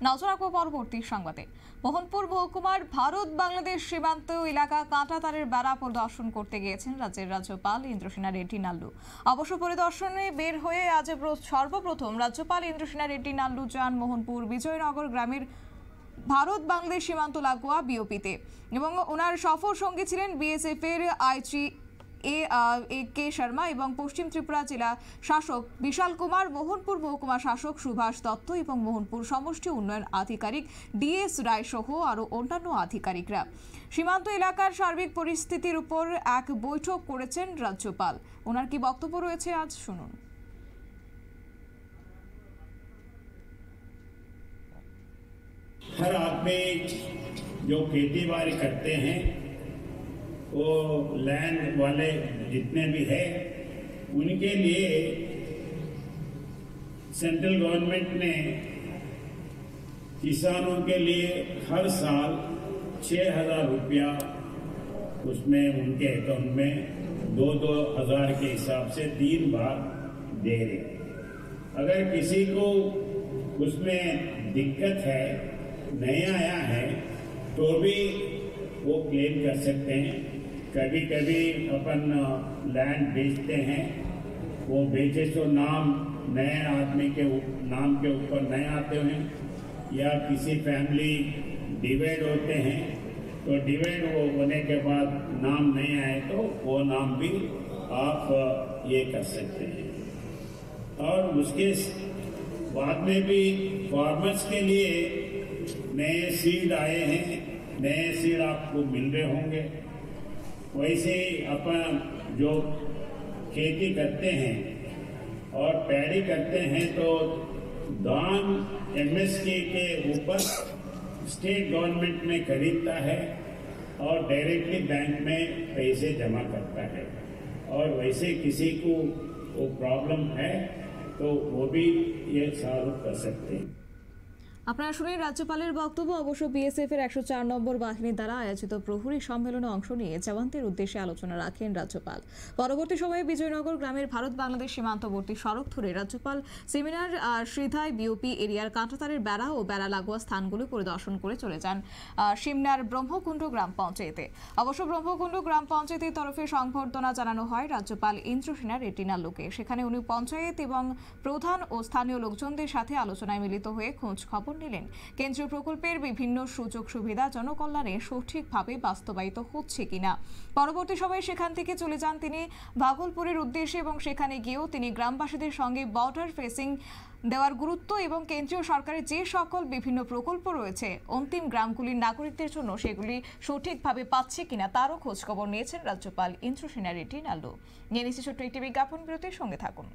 নজর রাখবো পরবর্তী সংবাদে। মোহনপুর মহকুমার ভারত বাংলাদেশ সীমান্ত এলাকা কাঁটাতারের বেড়া পরিদর্শন করতে গিয়েছেন রাজ্যের রাজ্যপাল ইন্দ্রসেনা রেড্ডি নাল্লু। অবশ্য পরিদর্শনে বের হয়ে আজ সর্বপ্রথম রাজ্যপাল ইন্দ্রসেনা রেড্ডি নাল্লু যান মোহনপুর বিজয়নগর গ্রামের ভারত বাংলাদেশ সীমান্ত লাগোয়া বিওপিতে এবং ওনার সফর সঙ্গী ছিলেন বিএসএফ এর আইজি কে শর্মা এবং পশ্চিম ত্রিপুরা জেলা শাসক বিশাল কুমার, মোহনপুর মহকুমা শাসক সুভাষ দত্ত এবং মোহনপুর সমষ্টি উন্নয়ন আধিকারিক ডিএস রায় সহ আরও অন্যান্য আধিকারিকরা। সীমান্ত এলাকার সার্বিক পরিস্থিতির উপর এক বৈঠক করেছেন রাজ্যপাল। ওনার কি বক্তব্য রয়েছে আজ শুনুন। हर आदमी जो खेती बाड़ी करते हैं वो लैंड वाले जितने भी है उनके लिए सेंट्रल गवर्नमेंट ने किसानों के लिए हर साल 6,000 रुपया उसमें उनके अकाउंट में 2-2 हज़ार के हिसाब से 3 बार दे रहे। अगर किसी को उसमें दिक्कत है, नहीं आया है, तो भी वो क्लेम कर सकते हैं। कभी कभी अपन लैंड बेचते हैं, वो बेचे तो नाम नए आदमी के नाम के ऊपर नहीं आते हैं, या किसी फैमिली डिवाइड होते हैं तो डिवाइड होने के बाद नाम नहीं आए तो वो नाम भी आप ये कर सकते हैं। और उसके बाद में भी फार्मर्स के लिए नए सीड आए हैं, नए सीड आपको मिल रहे होंगे। वैसे ही अपन जो खेती करते हैं और पैडी करते हैं तो धान एमएसपी के ऊपर स्टेट गवर्नमेंट में खरीदता है और डायरेक्टली बैंक में पैसे जमा करता है। और वैसे किसी को वो प्रॉब्लम है तो वो भी ये सॉल्व कर सकते हैं। আপনারা শুনেন রাজ্যপালের বক্তব্য। অবশ্য বিএসএফ এর 104 নম্বর বাহিনীর দ্বারা আয়োজিত প্রহরী সম্মেলনে অংশ নিয়ে জওয়ানদের উদ্দেশ্যে আলোচনা রাখেন রাজ্যপাল। পরবর্তী সময়ে বিজয়নগর গ্রামের ভারত বাংলাদেশ সীমান্তবর্তী সড়ক ধরে রাজ্যপাল সেমিনার শ্রীধাই বিওপি এরিয়ার কাঁটাতারের বেড়া ও বেড়া লাগোয়া স্থানগুলো পরিদর্শন করে চলে যান সিমনার ব্রহ্মকুণ্ড গ্রাম পঞ্চায়েতে। অবশ্য ব্রহ্মকুণ্ড গ্রাম পঞ্চায়েতের তরফে সংবর্ধনা জানানো হয় রাজ্যপাল ইন্দ্রসেনা রেড্ডি নাল্লুকে। সেখানে উনি পঞ্চায়েত এবং প্রধান ও স্থানীয় লোকজনদের সাথে আলোচনায় মিলিত হয়ে খোঁজ খবর নিলেন কেন্দ্রীয় প্রকল্পের বিভিন্ন সুযোগ সুবিধা জনকল্যাণে সঠিকভাবে বাস্তবায়িত হচ্ছে কিনা। পরবর্তী সময়ে সেখান থেকে চলে যান তিনি ভাগলপুরের উদ্দেশ্যে এবং সেখানে গিয়েও তিনি গ্রামবাসীদের সঙ্গে বর্ডার ফেসিং দেওয়ার গুরুত্ব এবং কেন্দ্রীয় সরকারের যে সকল বিভিন্ন প্রকল্প রয়েছে অন্তিম গ্রামগুলির নাগরিকদের জন্য সেগুলি সঠিকভাবে পাচ্ছে কিনা তারও খোঁজখবর নিয়েছেন রাজ্যপাল ইন্দ্রসেনা রেড্ডি নাল্লু। নিয়ে নিচ্ছে ছোট্ট একটি বিজ্ঞাপন বিরতির সঙ্গে থাকুন।